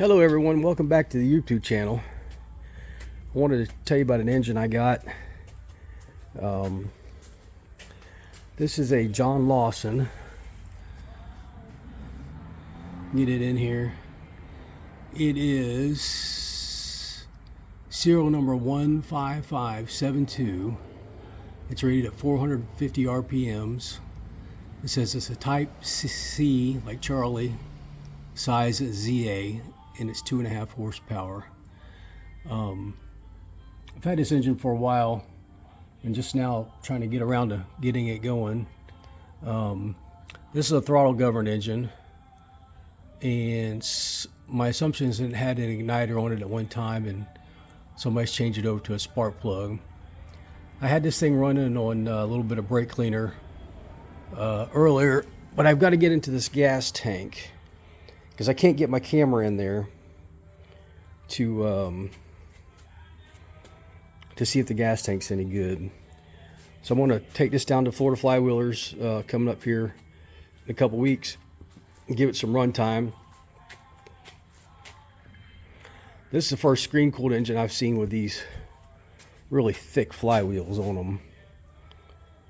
Hello everyone, welcome back to the YouTube channel. I wanted to tell you about an engine I got. This is a John Lauson. Get it in here. It is serial number 15572. It's rated at 450 RPMs. It says it's a Type C, like Charlie, size ZA, and it's 2.5 horsepower. I've had this engine for a while and just now trying to get around to getting it going. This is a throttle governed engine, and my assumption is it had an igniter on it at one time and somebody's changed it over to a spark plug. I had this thing running on a little bit of brake cleaner earlier, but I've got to get into this gas tank because I can't get my camera in there to see if the gas tank's any good. So I'm going to take this down to Florida Flywheelers coming up here in a couple weeks and give it some run time. This is the first screen cooled engine I've seen with these really thick flywheels on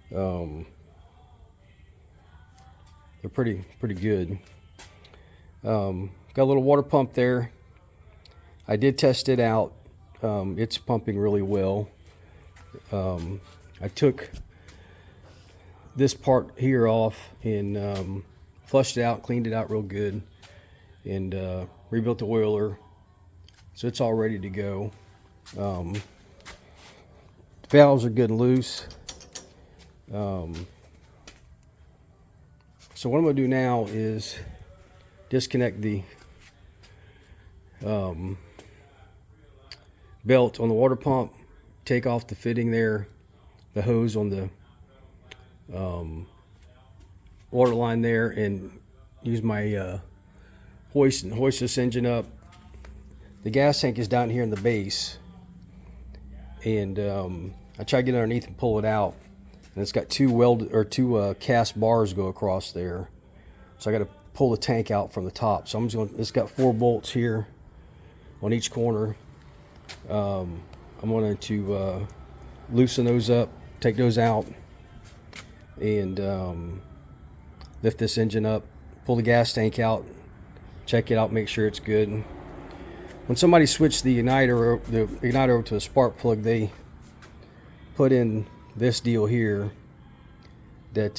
them. They're pretty good. Got a little water pump there. I did test it out. It's pumping really well. I took this part here off and flushed it out, cleaned it out real good, and rebuilt the oiler, so it's all ready to go. Valves are good and loose. So what I'm going to do now is disconnect the belt on the water pump, take off the fitting there, the hose on the water line there, and use my hoist and hoist this engine up. The gas tank is down here in the base, and I try to get underneath and pull it out, and it's got two cast bars go across there, so I got to pull the tank out from the top. So it's got 4 bolts here on each corner. I'm going to loosen those up, take those out, and lift this engine up, pull the gas tank out, check it out, make sure it's good. When somebody switched the igniter over to a spark plug, they put in this deal here that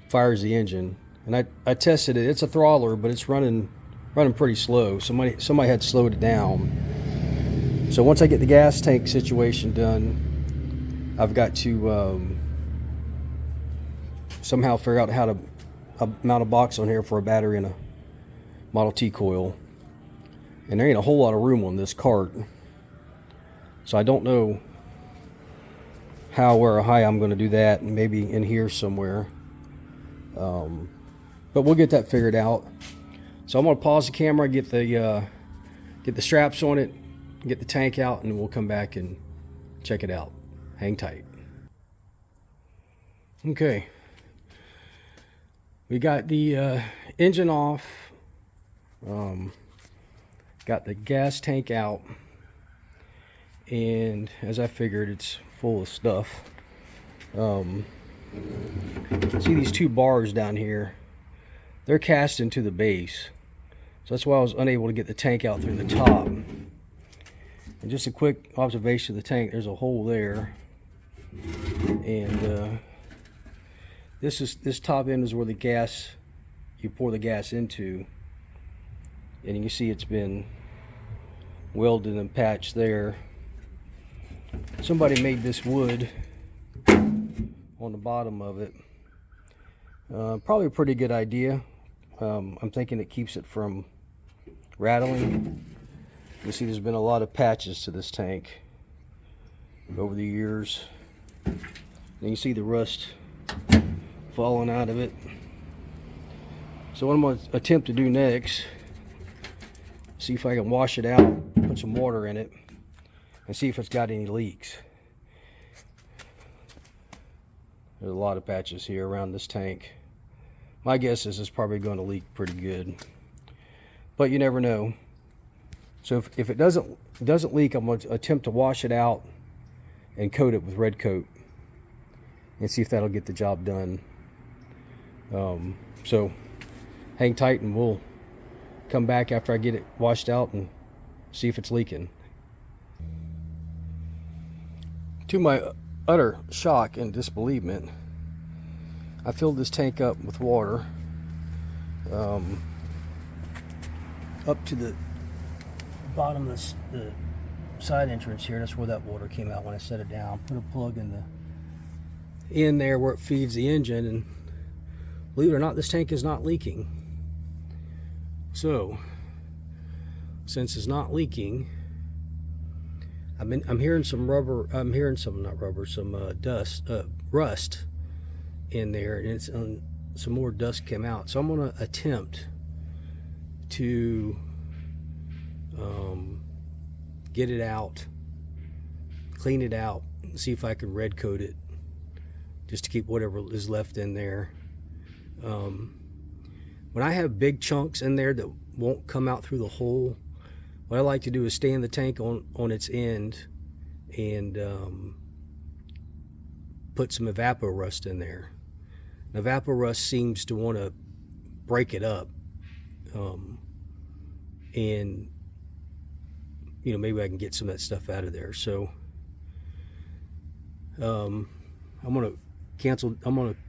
fires the engine. And I tested it. It's a throttler, but it's running pretty slow. Somebody had slowed it down. So once I get the gas tank situation done, I've got to somehow figure out how to mount a box on here for a battery and a Model T coil. And there ain't a whole lot of room on this cart, so I don't know how or high I'm going to do that, and maybe in here somewhere. But we'll get that figured out. So I'm going to pause the camera, get the straps on it, get the tank out, and we'll come back and check it out. Hang tight. Okay, we got the engine off, got the gas tank out, and as I figured, it's full of stuff. See these 2 bars down here? They're cast into the base, so that's why I was unable to get the tank out through the top. And just a quick observation of the tank, there's a hole there, and this top end is where you pour the gas into, and you can see it's been welded and patched there. Somebody made this wood on the bottom of it. Probably a pretty good idea. I'm thinking it keeps it from rattling. You see there's been a lot of patches to this tank over the years. And you can see the rust falling out of it. So what I'm going to attempt to do next, see if I can wash it out, put some water in it, and see if it's got any leaks. There's a lot of patches here around this tank. My guess is it's probably going to leak pretty good. but you never know. So if it doesn't leak, I'm going to attempt to wash it out and coat it with Red Kote and see if that'll get the job done. So hang tight and we'll come back after I get it washed out and see if it's leaking. To my utter shock and disbelievement, I filled this tank up with water up to the bottom of the side entrance here. That's where that water came out when I set it down. Put a plug in there where it feeds the engine, and believe it or not, this tank is not leaking. So since it's not leaking, I'm hearing some rubber. I'm hearing some, not rubber, some rust in there, and it's some more dust came out. So I'm going to attempt to get it out, clean it out, and see if I can Red Kote it, just to keep whatever is left in there. When I have big chunks in there that won't come out through the hole, what I like to do is stand the tank on its end and put some evapor rust in there. Evapor rust seems to want to break it up, and you know, maybe I can get some of that stuff out of there. So I'm gonna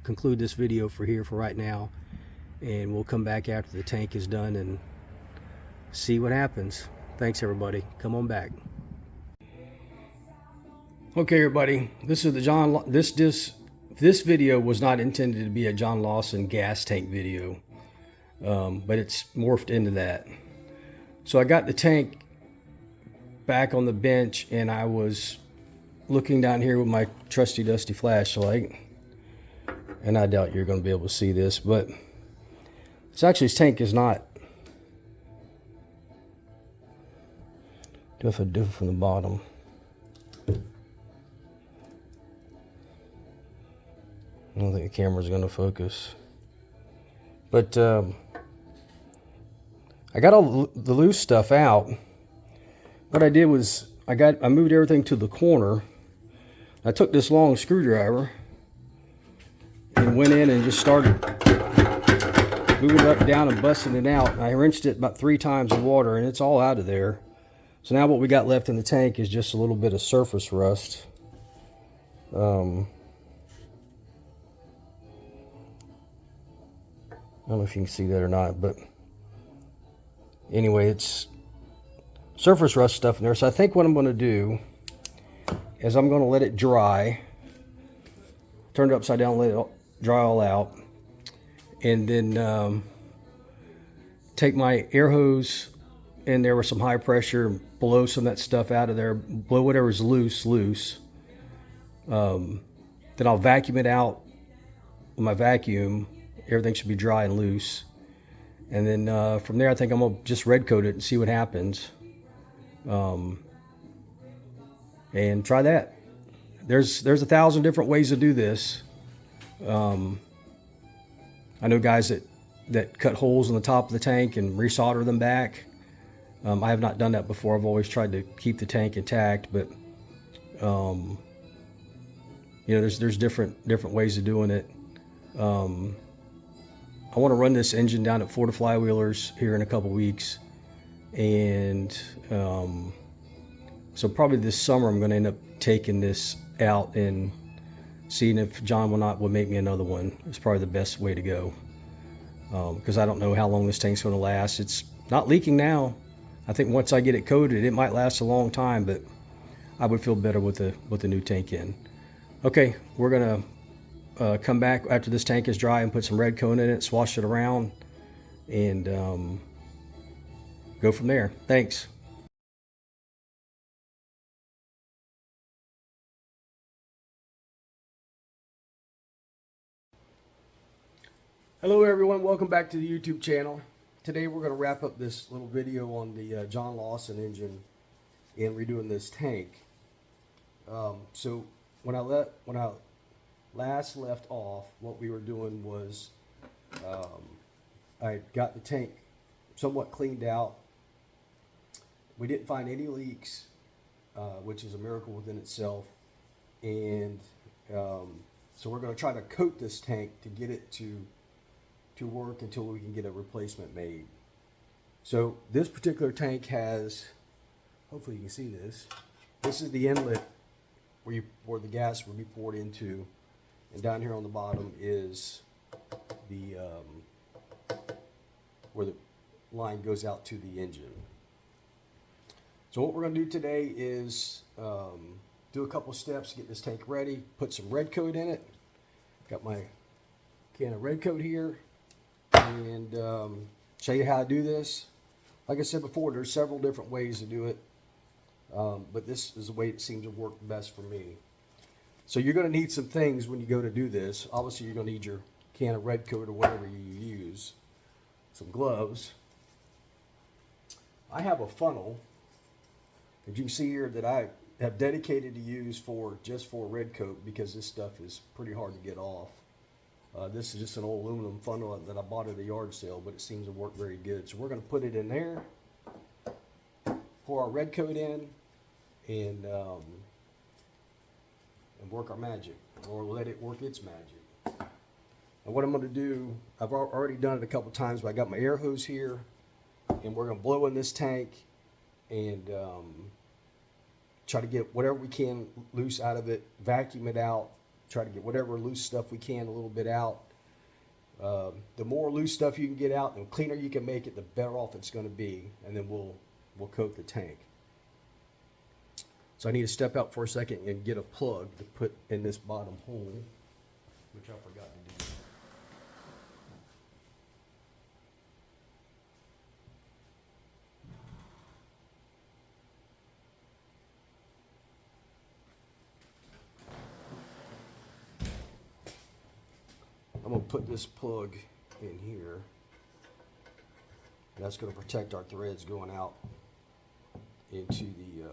conclude this video for right now, and we'll come back after the tank is done and see what happens. Thanks everybody. Come on back. Okay everybody, this is the this video was not intended to be a John Lauson gas tank video, but it's morphed into that. So I got the tank back on the bench, and I was looking down here with my trusty dusty flashlight, and I doubt you're going to be able to see this, but it's actually, this tank is not, if I do it from the bottom, I don't think the camera's going to focus, but I got all the loose stuff out. What I did was I moved everything to the corner. I took this long screwdriver and went in and just started moving it up, down, and busting it out. I rinsed it about 3 times in water, and it's all out of there. So now what we got left in the tank is just a little bit of surface rust. I don't know if you can see that or not, but anyway, it's surface rust stuff in there. So I think what I'm going to do is I'm going to let it dry, turn it upside down, let it dry all out, and then take my air hose in there with some high pressure and blow some of that stuff out of there, blow whatever's loose. Then I'll vacuum it out with my vacuum. Everything should be dry and loose, and then from there I think I'm going to just Red Kote it and see what happens. And try that. There's 1,000 different ways to do this. I know guys that cut holes in the top of the tank and resolder them back. I have not done that before. I've always tried to keep the tank intact, but you know, there's different ways of doing it. I want to run this engine down at Florida Flywheelers here in a couple weeks, and so probably this summer I'm going to end up taking this out and seeing if John will make me another one. It's probably the best way to go, because I don't know how long this tank's going to last. It's not leaking now. I think once I get it coated, it might last a long time, but I would feel better with the new tank in. Okay, we're going to come back after this tank is dry and put some Red Kote in it, swash it around, and go from there. Thanks. Hello everyone, welcome back to the YouTube channel. Today we're going to wrap up this little video on the John Lauson engine and redoing this tank. So when I last left off, what we were doing was I got the tank somewhat cleaned out. We didn't find any leaks, which is a miracle within itself. And so we're going to try to coat this tank to get it to work until we can get a replacement made. So this particular tank has, hopefully you can see this. This is the inlet where the gas will be poured into, and down here on the bottom is the where the line goes out to the engine. So what we're going to do today is do a couple steps to get this tank ready, put some Red Kote in it. Got my can of Red Kote here, and show you how to do this. Like I said before, there's several different ways to do it, but this is the way it seems to work best for me. So you're going to need some things when you go to do this. Obviously, you're going to need your can of Red Kote or whatever you use, some gloves. I have a funnel, as you can see here, that I have dedicated to use just for Red Kote, because this stuff is pretty hard to get off. This is just an old aluminum funnel that I bought at a yard sale, but it seems to work very good. So we're going to put it in there, pour our Red Kote in, and work our magic, or let it work its magic. And what I'm going to do, I've already done it a couple times, but I got my air hose here, and we're going to blow in this tank and try to get whatever we can loose out of it, vacuum it out, try to get whatever loose stuff we can a little bit out. The more loose stuff you can get out, the cleaner you can make it, the better off it's going to be, and then we'll coat the tank. So I need to step out for a second and get a plug to put in this bottom hole, which I forgot to do. I'm going to put this plug in here. That's going to protect our threads going out into the,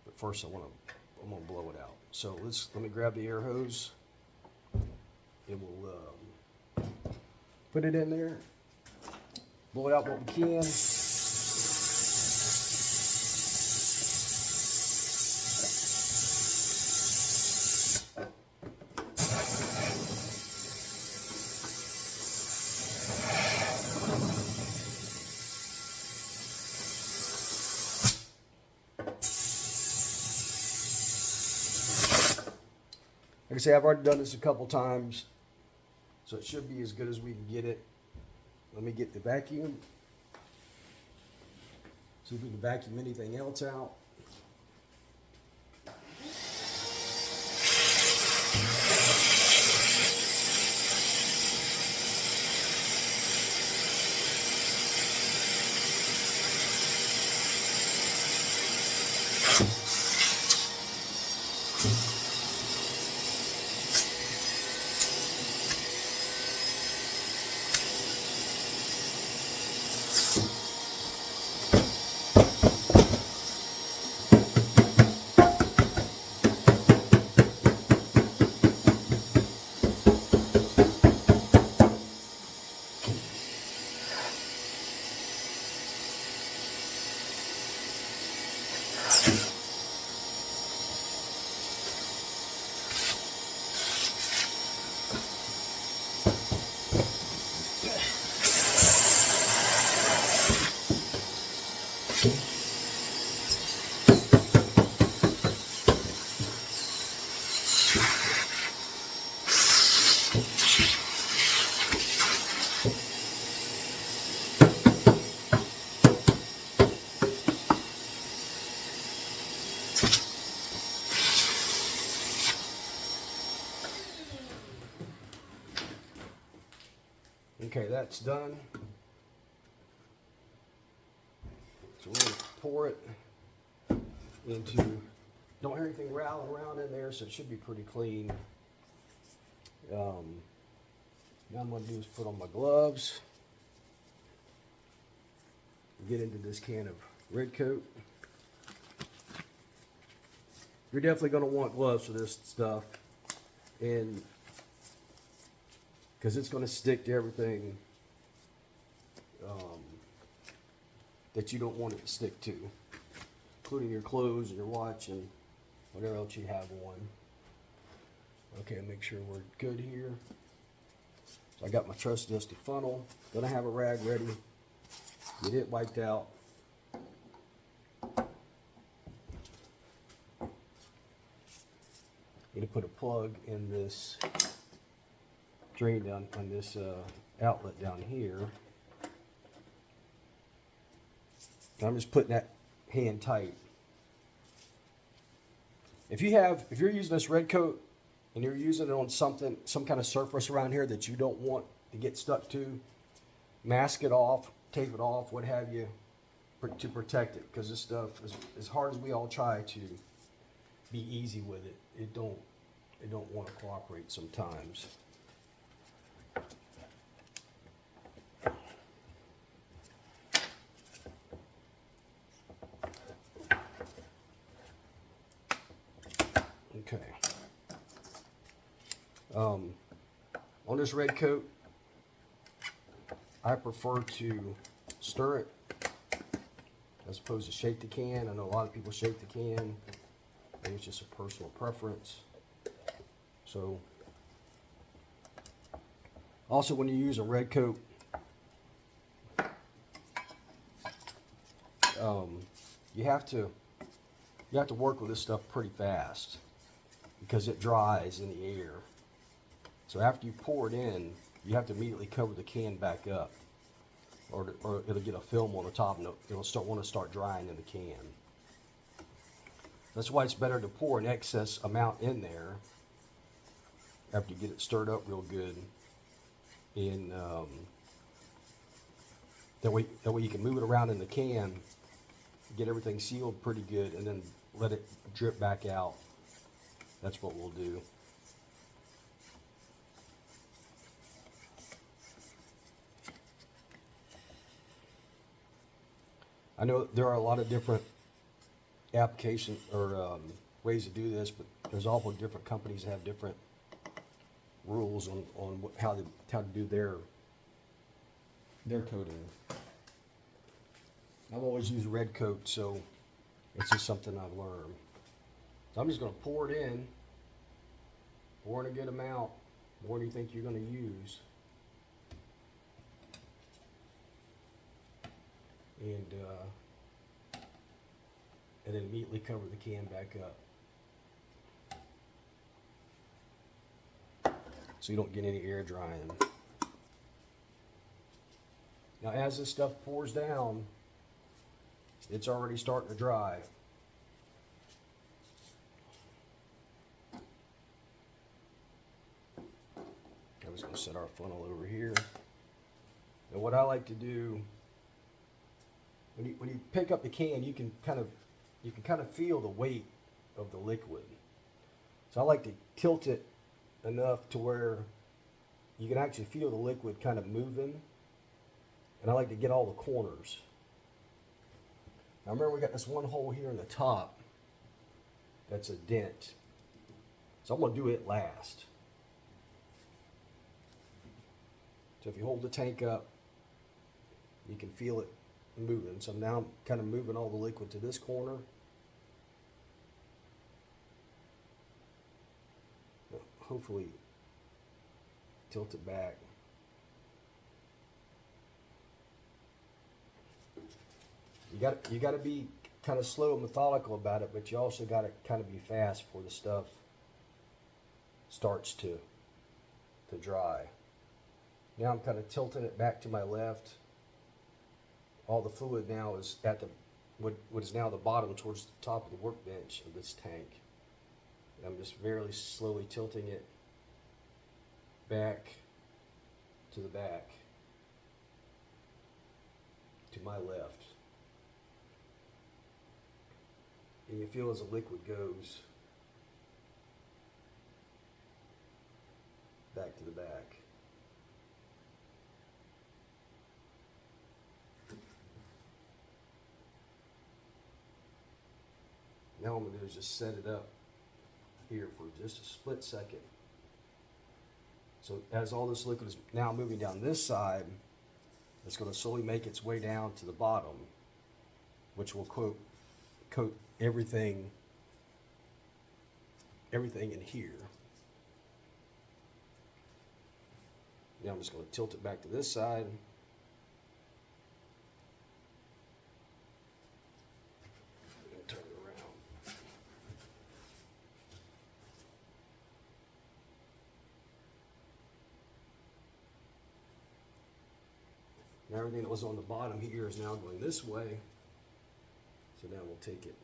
but first I'm going to blow it out. So let me grab the air hose, and we'll put it in there, blow it out what we can. Like I say, I've already done this a couple times, so it should be as good as we can get it. Let me get the vacuum. See if we can vacuum anything else out. Okay, that's done. So we're going to pour it into, don't hear anything rattling around in there, so it should be pretty clean. Now I'm going to do is put on my gloves, get into this can of Red Kote. You're definitely going to want gloves for this stuff, and because it's going to stick to everything that you don't want it to stick to, including your clothes and your watch and whatever else you have on. Okay, make sure we're good here. So I got my trusty dusty funnel. Gonna have a rag ready. Get it wiped out. Need to put a plug in this drain down on this outlet down here. And I'm just putting that hand tight. If you're using this Red Kote and you're using it on some kind of surface around here that you don't want to get stuck to, mask it off, tape it off, what have you, to protect it. Because this stuff, as hard as we all try to be easy with it, it don't want to cooperate sometimes. Okay. On this Red Kote, I prefer to stir it as opposed to shake the can. I know a lot of people shake the can. I think it's just a personal preference. So, also when you use a Red Kote, you have to work with this stuff pretty fast because it dries in the air. So after you pour it in, you have to immediately cover the can back up, or it'll get a film on the top and it'll want to start drying in the can. That's why it's better to pour an excess amount in there after you get it stirred up real good, and that way you can move it around in the can, get everything sealed pretty good, and then let it drip back out. That's what we'll do. I know there are a lot of different applications or ways to do this, but there's also different companies that have different rules on how to do their coating. I've always used Red Kote, so it's just something I've learned. So I'm just going to pour it in, pour in a good amount, more than you think you're going to use. And then immediately cover the can back up so you don't get any air drying. Now as this stuff pours down, it's already starting to dry. I'm just going to set our funnel over here. And what I like to do, when you pick up the can, you can kind of feel the weight of the liquid. So I like to tilt it enough to where you can actually feel the liquid kind of moving. And I like to get all the corners. Now remember, we got this one hole here in the top that's a dent. So I'm going to do it last. So if you hold the tank up, you can feel it moving. So now I'm kind of moving all the liquid to this corner. Hopefully tilt it back. You got to be kind of slow and methodical about it, but you also got to kind of be fast before the stuff starts to dry. Now I'm kind of tilting it back to my left. All the fluid now is at what is now the bottom towards the top of the workbench of this tank. And I'm just very slowly tilting it back to the back to my left. And you feel as the liquid goes back to the back. Now what I'm going to do is just set it up here for just a split second. So as all this liquid is now moving down this side, it's going to slowly make its way down to the bottom. which will coat everything in here. Now I'm just going to tilt it back to this side. And turn it around. Now everything that was on the bottom here is now going this way. So now we'll take it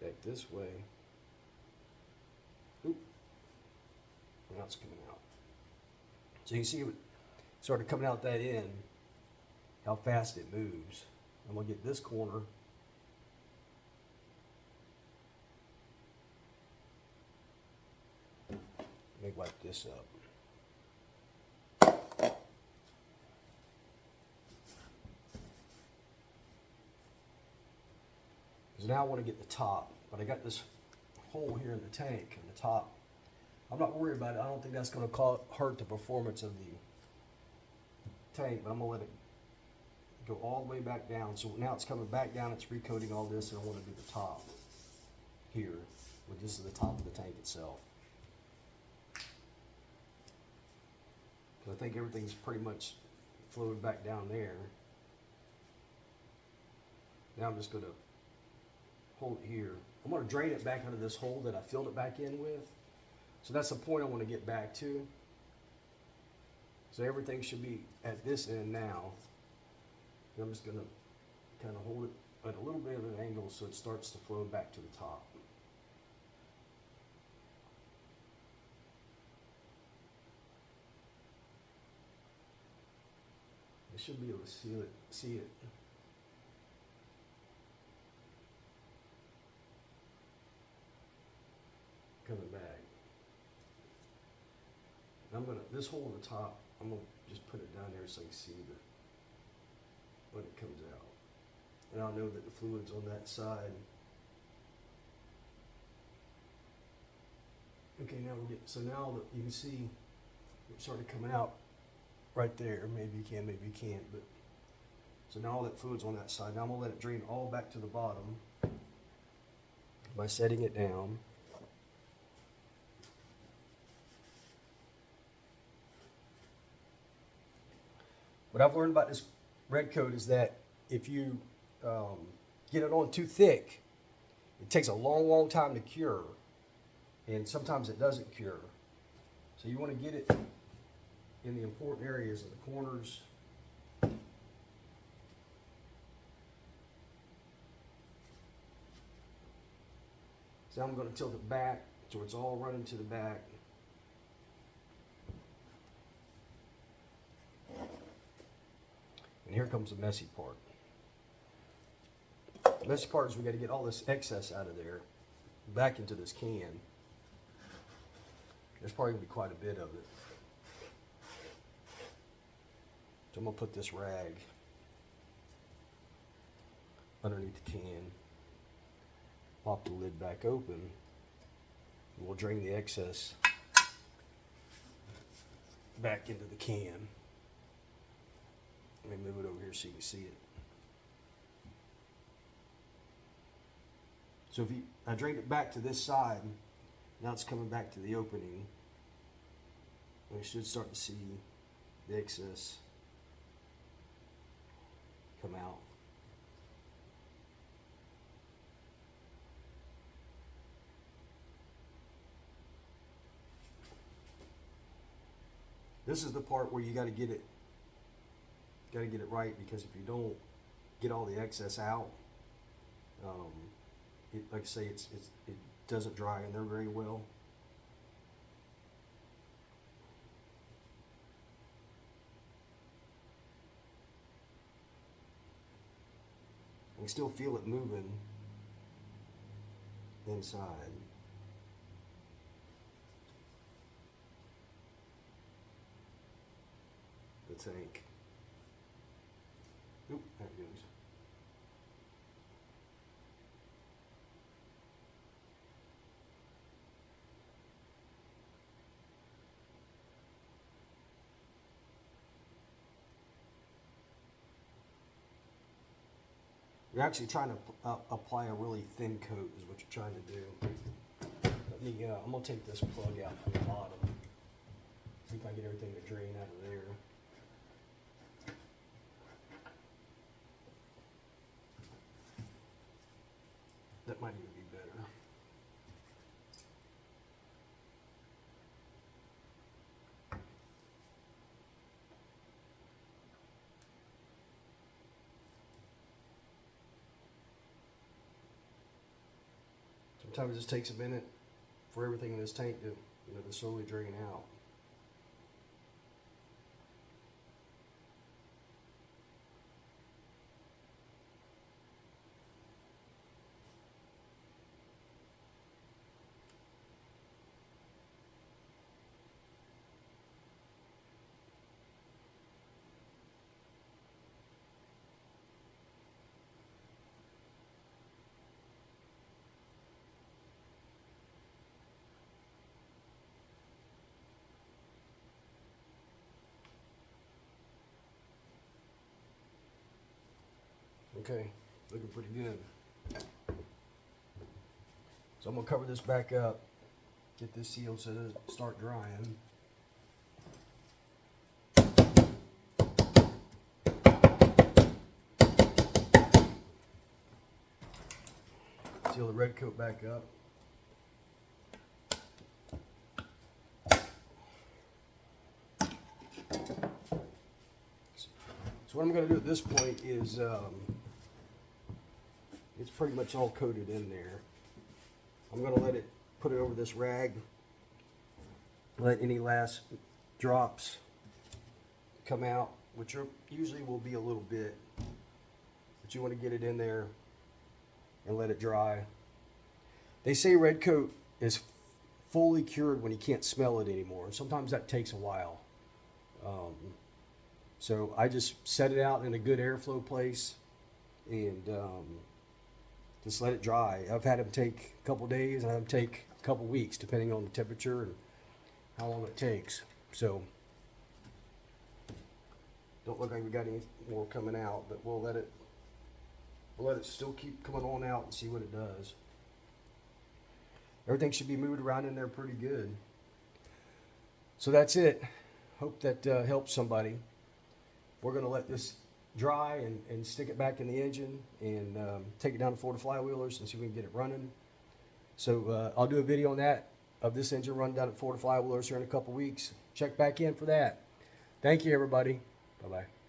back this way. Oop. Now it's coming out. So you can see it sort of coming out that end, how fast it moves. I'm going to get this corner. Let me wipe this up. Because now I want to get the top, but I got this hole here in the tank on the top. I'm not worried about it. I don't think that's going to hurt the performance of the tank, but I'm going to let it go all the way back down. So now it's coming back down, it's recoating all this, and I want to do the top here, but this is the top of the tank itself. Because I think everything's pretty much flowed back down there. Now I'm just going to hold it here. I'm going to drain it back out of this hole that I filled it back in with. So that's the point I want to get back to. So everything should be at this end now. And I'm just going to kind of hold it at a little bit of an angle so it starts to flow back to the top. I should be able to see it. Coming back. I'm gonna, this hole at the top, I'm gonna just put it down there so you can see when it comes out. And I'll know that the fluid's on that side. Okay, now we're getting, so now that you can see it started coming out right there. Maybe you can, maybe you can't, but so now all that fluid's on that side. Now I'm gonna let it drain all back to the bottom by setting it down. What I've learned about this Red Kote is that if you get it on too thick, it takes a long time to cure, and sometimes it doesn't cure. So you want to get it in the important areas of the corners. So I'm going to tilt it back so it's all running to the back. And here comes the messy part. The messy part is we got to get all this excess out of there, back into this can. There's probably going to be quite a bit of it. So I'm going to put this rag underneath the can, pop the lid back open, and we'll drain the excess back into the can. Let me move it over here so you can see it. So if I drained it back to this side, now it's coming back to the opening. We should start to see the excess come out. This is the part where you got to get it right, because if you don't get all the excess out, like I say, it doesn't dry in there very well. You can still feel it moving inside. The tank. Oop, there it goes. You're actually trying to apply a really thin coat is what you're trying to do. Let me, I'm going to take this plug out from the bottom. See if I can get everything to drain out of there. That might even be better. Sometimes it just takes a minute for everything in this tank to, to slowly drain out. Okay, looking pretty good. So I'm gonna cover this back up, get this sealed so it doesn't start drying. Seal the red coat back up. So what I'm going to do at this point is, it's pretty much all coated in there. I'm going to put it over this rag, let any last drops come out, which usually will be a little bit, but you want to get it in there and let it dry. They say red coat is fully cured when you can't smell it anymore, and sometimes that takes a while. So I just set it out in a good airflow place and just let it dry. I've had them take a couple days, and I have them take a couple weeks, depending on the temperature and how long it takes. So don't look like we got any more coming out, but we'll let it still keep coming on out and see what it does. Everything should be moved around in there pretty good. So that's it. Hope that helps somebody. We're going to let this dry and stick it back in the engine and take it down to Florida Flywheelers and see if we can get it running. So I'll do a video on that, of this engine run down at Florida Flywheelers here in a couple weeks. Check back in for that. Thank you, everybody. Bye-bye.